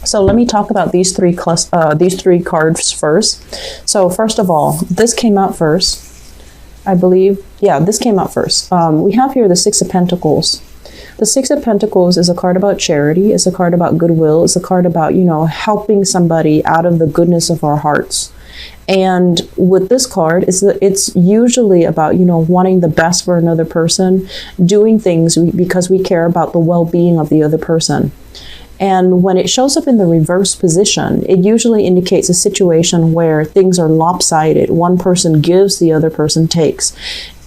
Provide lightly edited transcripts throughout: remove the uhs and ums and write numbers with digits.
So let me talk about these three cards first. So first of all, this came out first, I believe. Yeah, this came out first. We have here the Six of Pentacles. The Six of Pentacles is a card about charity. It's a card about goodwill. It's a card about, you know, helping somebody out of the goodness of our hearts. And with this card, it's usually about, you know, wanting the best for another person, doing things because we care about the well-being of the other person. And when it shows up in the reverse position, it usually indicates a situation where things are lopsided. One person gives, the other person takes.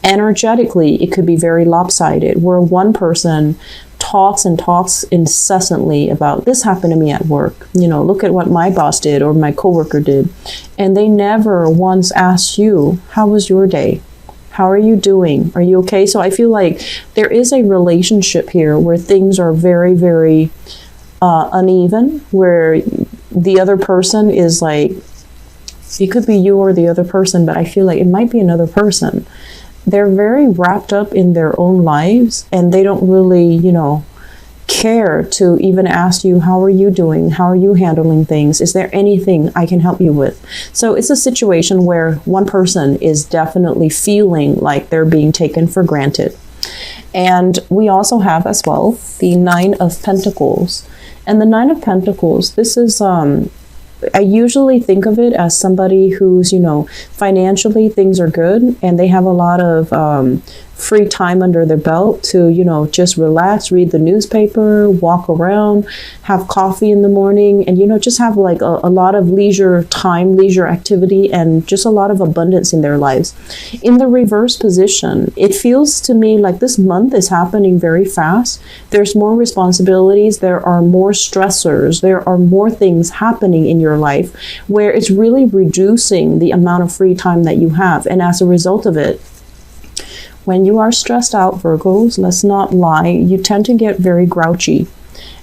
Energetically, it could be very lopsided, where one person talks and talks incessantly about, this happened to me at work. You know, look at what my boss did or my coworker did. And they never once asked you, how was your day? How are you doing? Are you okay? So I feel like there is a relationship here where things are very, very uneven, where the other person is like, it could be you or the other person, but I feel like it might be another person. They're very wrapped up in their own lives, and they don't really, you know, care to even ask you, how are you doing? How are you handling things? Is there anything I can help you with? So it's a situation where one person is definitely feeling like they're being taken for granted. And we also have as well the Nine of Pentacles. And the Nine of Pentacles, this is, I usually think of it as somebody who's, you know, financially things are good and they have a lot of free time under their belt to, you know, just relax, read the newspaper, walk around, have coffee in the morning, and, you know, just have like a lot of leisure time, leisure activity, and just a lot of abundance in their lives. In the reverse position, it feels to me like this month is happening very fast. There's more responsibilities. There are more stressors. There are more things happening in your life where it's really reducing the amount of free time that you have. And as a result of it, when you are stressed out, Virgos, let's not lie, you tend to get very grouchy.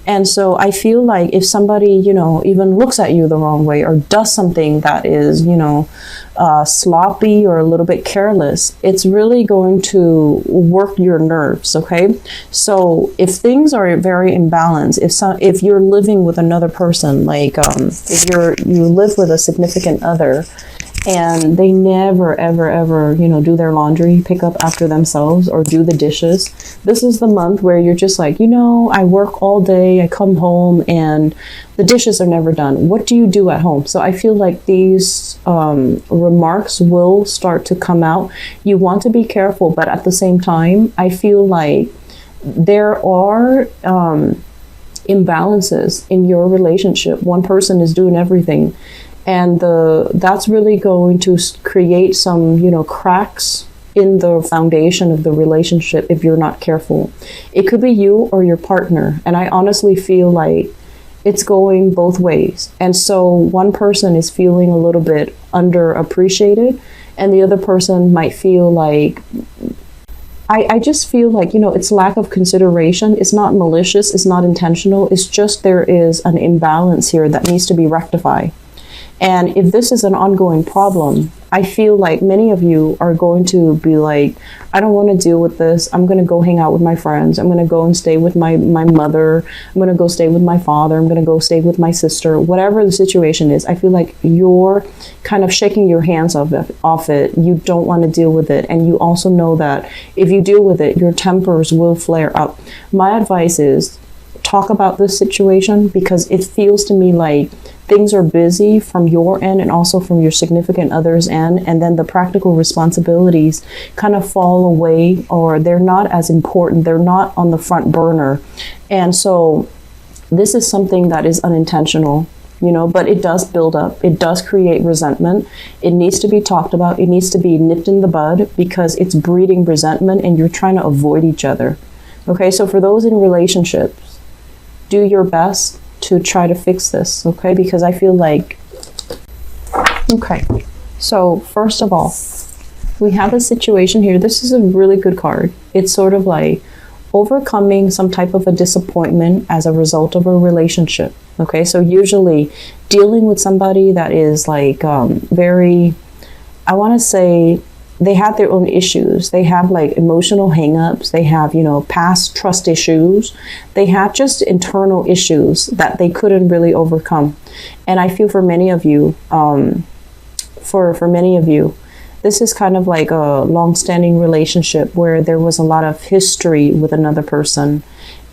And so I feel like if somebody, you know, even looks at you the wrong way or does something that is, you know, sloppy or a little bit careless, it's really going to work your nerves, okay? So if things are very imbalanced, if you're living with another person, like if you live with a significant other, and they never, ever, ever, you know, do their laundry, pick up after themselves, or do the dishes. This is the month where you're just like, you know, I work all day, I come home, and the dishes are never done. What do you do at home? So I feel like these remarks will start to come out. You want to be careful, but at the same time, I feel like there are imbalances in your relationship. One person is doing everything. And that's really going to create some, you know, cracks in the foundation of the relationship if you're not careful. It could be you or your partner. And I honestly feel like it's going both ways. And so one person is feeling a little bit underappreciated, and the other person might feel like, I just feel like, you know, it's lack of consideration. It's not malicious. It's not intentional. It's just there is an imbalance here that needs to be rectified. And if this is an ongoing problem, I feel like many of you are going to be like, I don't want to deal with this. I'm going to go hang out with my friends. I'm going to go and stay with my mother. I'm going to go stay with my father. I'm going to go stay with my sister. Whatever the situation is, I feel like you're kind of shaking your hands off it. You don't want to deal with it. And you also know that if you deal with it, your tempers will flare up. My advice is talk about this situation, because it feels to me like things are busy from your end and also from your significant other's end, and then the practical responsibilities kind of fall away, or they're not as important. They're not on the front burner. And so this is something that is unintentional, you know, but it does build up. It does create resentment. It needs to be talked about. It needs to be nipped in the bud, because it's breeding resentment and you're trying to avoid each other. Okay, so for those in relationships, do your best to try to fix this, okay? Because I feel like, okay, so first of all, we have a situation here. This is a really good card. It's sort of like overcoming some type of a disappointment as a result of a relationship, okay? So usually dealing with somebody that is like very, I want to say, they have their own issues. They have like emotional hangups. They have, past trust issues. They have just internal issues that they couldn't really overcome. And I feel for many of you, for many of you, this is kind of like a long-standing relationship where there was a lot of history with another person.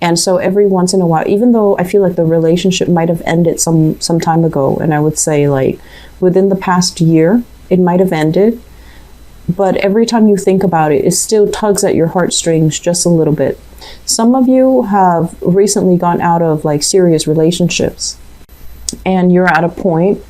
And so every once in a while, even though I feel like the relationship might have ended some time ago, and I would say like within the past year, it might have ended. But every time you think about it, it still tugs at your heartstrings just a little bit. Some of you have recently gone out of like serious relationships, and you're at a point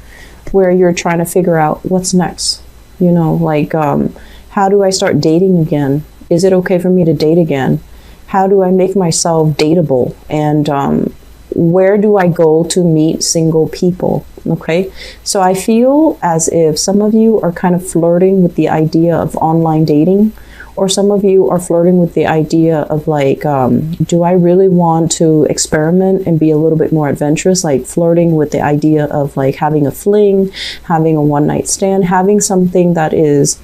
where you're trying to figure out what's next. How do I start dating again? Is it okay for me to date again? How do I make myself dateable? And where do I go to meet single people? Okay, so I feel as if some of you are kind of flirting with the idea of online dating, or some of you are flirting with the idea of like, do I really want to experiment and be a little bit more adventurous? Like flirting with the idea of like having a fling, having a one-night stand, having something that is,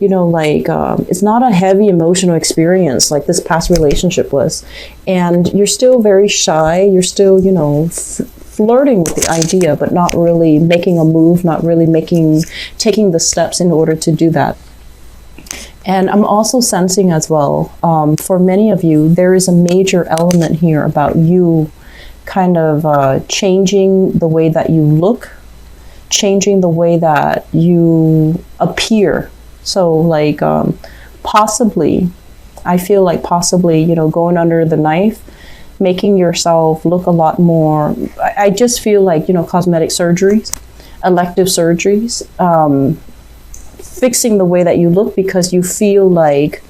it's not a heavy emotional experience like this past relationship was. And you're still very shy. You're still, flirting with the idea, but not really making a move, not really taking the steps in order to do that. And I'm also sensing as well, for many of you, there is a major element here about you kind of changing the way that you look, changing the way that you appear. So like possibly, I feel like possibly, going under the knife, making yourself look a lot more. I just feel like, cosmetic surgeries, elective surgeries, fixing the way that you look, because you feel like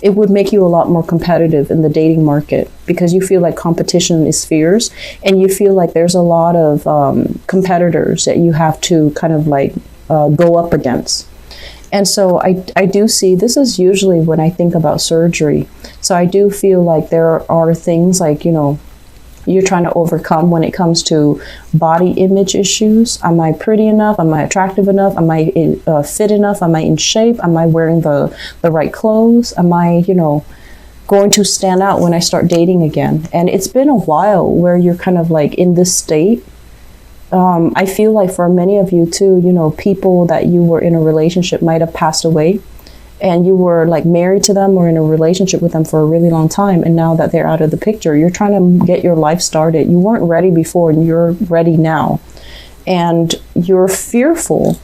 it would make you a lot more competitive in the dating market, because you feel like competition is fierce, and you feel like there's a lot of competitors that you have to kind of like go up against. And so I do see, this is usually when I think about surgery. So I do feel like there are things like, you're trying to overcome when it comes to body image issues. Am I pretty enough? Am I attractive enough? Am I fit enough? Am I in shape? Am I wearing the right clothes? Am I, going to stand out when I start dating again? And it's been a while where you're kind of like in this state. I feel like for many of you too, people that you were in a relationship might have passed away, and you were like married to them or in a relationship with them for a really long time. And now that they're out of the picture, you're trying to get your life started. You weren't ready before, and you're ready now. And you're fearful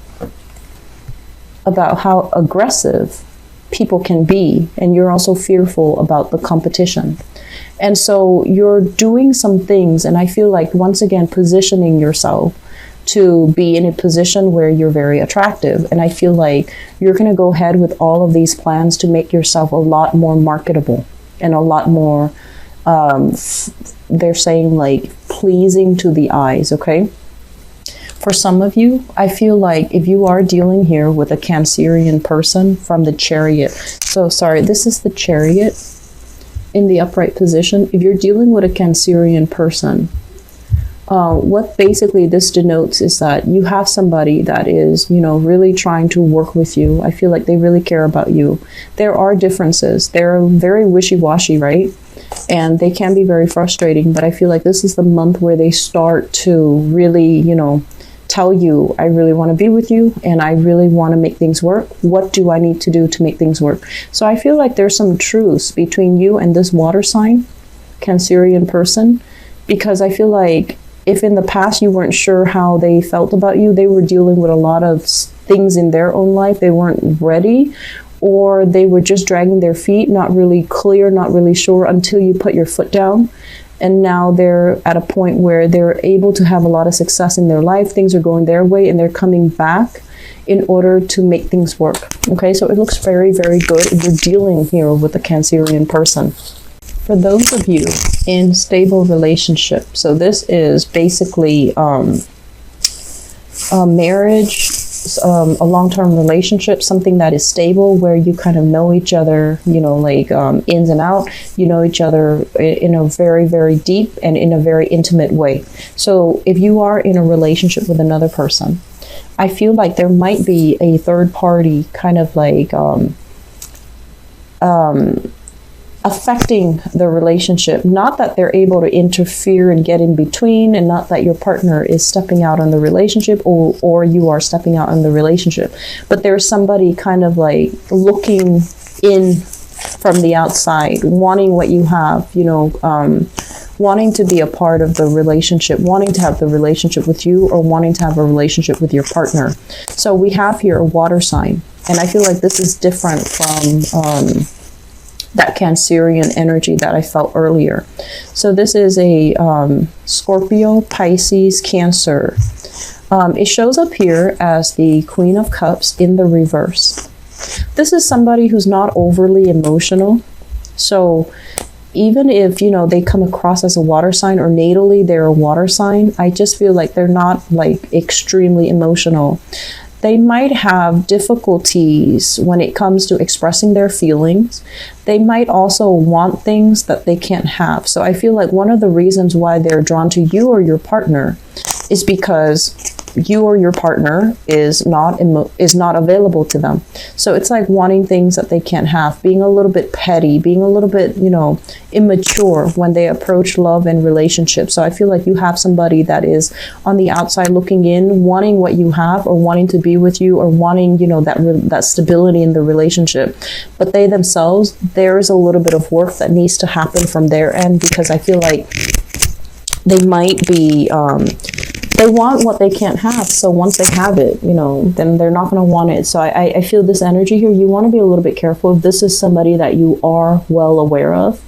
about how aggressive people can be. And you're also fearful about the competition. And so you're doing some things, and I feel like once again positioning yourself to be in a position where you're very attractive. And I feel like you're going to go ahead with all of these plans to make yourself a lot more marketable and a lot more, they're saying like pleasing to the eyes, okay? For some of you, I feel like if you are dealing here with a Cancerian person from the Chariot. So sorry, this is the Chariot in the upright position. If you're dealing with a Cancerian person, what basically this denotes is that you have somebody that is, really trying to work with you. I feel like they really care about you. There are differences. They're very wishy-washy, right? And they can be very frustrating, but I feel like this is the month where they start to really, tell you, I really want to be with you, and I really want to make things work. What do I need to do to make things work? So I feel like there's some truce between you and this water sign, Cancerian person, because I feel like if in the past you weren't sure how they felt about you, they were dealing with a lot of things in their own life, they weren't ready, or they were just dragging their feet, not really clear, not really sure until you put your foot down. And now they're at a point where they're able to have a lot of success in their life. Things are going their way, and they're coming back in order to make things work. Okay, so it looks very, very good if you're dealing here with a Cancerian person. For those of you in stable relationship, so this is basically a marriage, a long-term relationship, something that is stable, where you kind of know each other, ins and out. You know each other in a very, very deep and in a very intimate way. So if you are in a relationship with another person, I feel like there might be a third party kind of like affecting the relationship. Not that they're able to interfere and get in between, and not that your partner is stepping out on the relationship, or you are stepping out on the relationship, but there's somebody kind of like looking in from the outside, wanting what you have, wanting to be a part of the relationship, wanting to have the relationship with you, or wanting to have a relationship with your partner. So we have here a water sign, and I feel like this is different from that Cancerian energy that I felt earlier. So this is a Scorpio, Pisces, Cancer. It shows up here as the Queen of Cups in the reverse. This is somebody who's not overly emotional. So even if, they come across as a water sign, or natally they're a water sign, I just feel like they're not like extremely emotional. They might have difficulties when it comes to expressing their feelings. They might also want things that they can't have. So I feel like one of the reasons why they're drawn to you or your partner is because you or your partner is not available to them. So it's like wanting things that they can't have, being a little bit petty, being a little bit, immature when they approach love and relationships. So I feel like you have somebody that is on the outside looking in, wanting what you have, or wanting to be with you, or wanting, that stability in the relationship. But they themselves, there is a little bit of work that needs to happen from their end, because I feel like they might be, they want what they can't have. So once they have it, then they're not going to want it. So I feel this energy here. You want to be a little bit careful. If this is somebody that you are well aware of,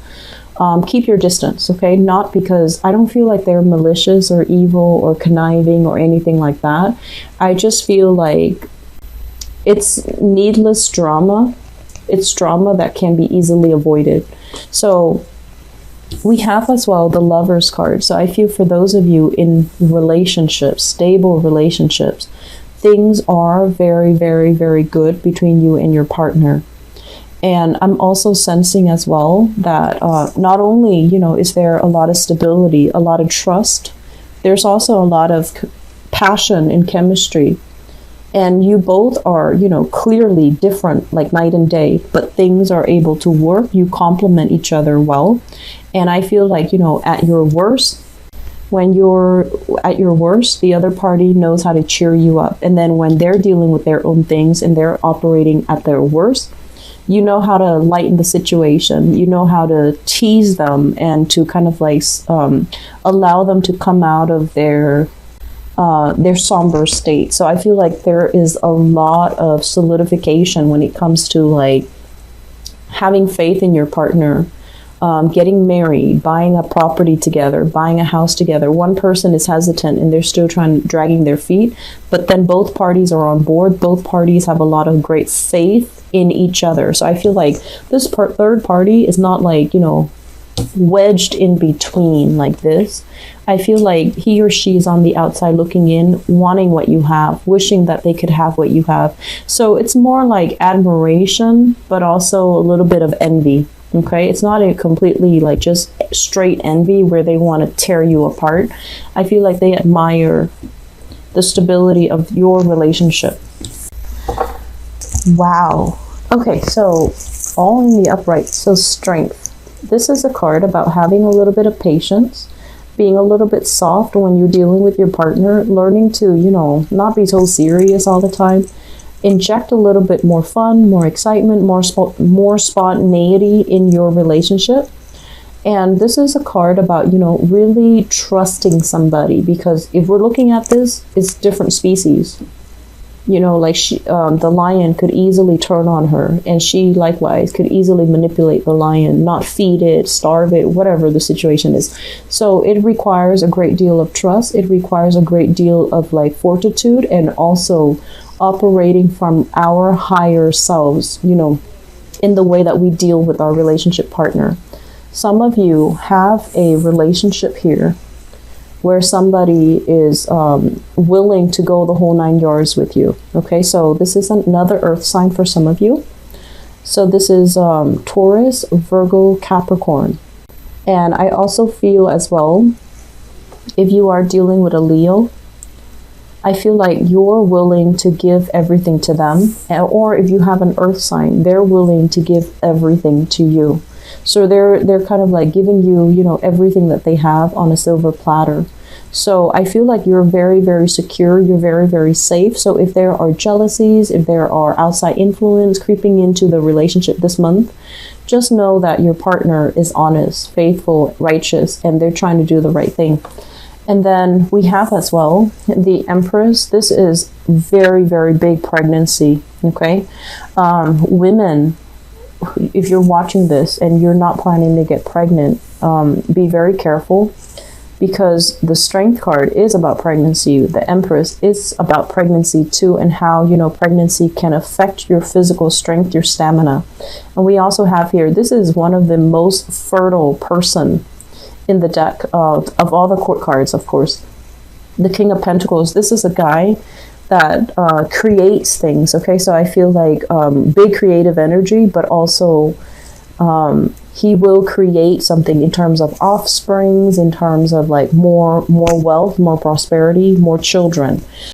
keep your distance, okay? Not because I don't feel like they're malicious or evil or conniving or anything like that. I just feel like it's needless drama. It's drama that can be easily avoided. So we have as well the Lovers card. So I feel for those of you in relationships, stable relationships, things are very, very, very good between you and your partner. And I'm also sensing as well that not only, is there a lot of stability, a lot of trust, there's also a lot of passion and chemistry. And you both are, clearly different, like night and day, but things are able to work. You complement each other well. And I feel like, at your worst, when you're at your worst, the other party knows how to cheer you up. And then when they're dealing with their own things and they're operating at their worst, you know how to lighten the situation. You know how to tease them and to kind of like allow them to come out of their somber state. So I feel like there is a lot of solidification when it comes to like having faith in your partner, getting married, buying a property together, buying a house together. One person is hesitant and they're still dragging their feet, but then both parties are on board. Both parties have a lot of great faith in each other. So I feel like this third party is not like, wedged in between like this. I feel like he or she is on the outside looking in, wanting what you have, wishing that they could have what you have. So it's more like admiration, but also a little bit of envy. Okay, it's not a completely like just straight envy where they want to tear you apart. I feel like they admire the stability of your relationship. Wow. Okay, so all in the upright. So strength. This is a card about having a little bit of patience, being a little bit soft when you're dealing with your partner, learning to, not be so serious all the time. Inject a little bit more fun, more excitement, more spontaneity in your relationship. And this is a card about, really trusting somebody, because if we're looking at this, it's different species. Like the lion could easily turn on her, and she likewise could easily manipulate the lion, not feed it, starve it, whatever the situation is. So it requires a great deal of trust. It requires a great deal of like fortitude, and also operating from our higher selves, in the way that we deal with our relationship partner. Some of you have a relationship here where somebody is willing to go the whole 9 yards with you. Okay, so this is another earth sign for some of you. So this is Taurus, Virgo, Capricorn. And I also feel as well, if you are dealing with a Leo, I feel like you're willing to give everything to them, or if you have an earth sign, they're willing to give everything to you. So they're kind of like giving you, you know, everything that they have on a silver platter. So I feel like you're very, very secure. You're very, very safe. So if there are jealousies, if there are outside influence creeping into the relationship this month, just know that your partner is honest, faithful, righteous, and they're trying to do the right thing. And then we have as well the Empress. This is very, very big pregnancy. Okay. Women, if you're watching this and you're not planning to get pregnant, be very careful, because the Strength card is about pregnancy. The Empress is about pregnancy too, and how, you know, pregnancy can affect your physical strength, your stamina. And we also have here, this is one of the most fertile person in the deck of all the court cards, of course. The King of Pentacles, this is a guy that creates things, okay? So I feel like big creative energy, but also he will create something in terms of offsprings, in terms of like more wealth, more prosperity, more children.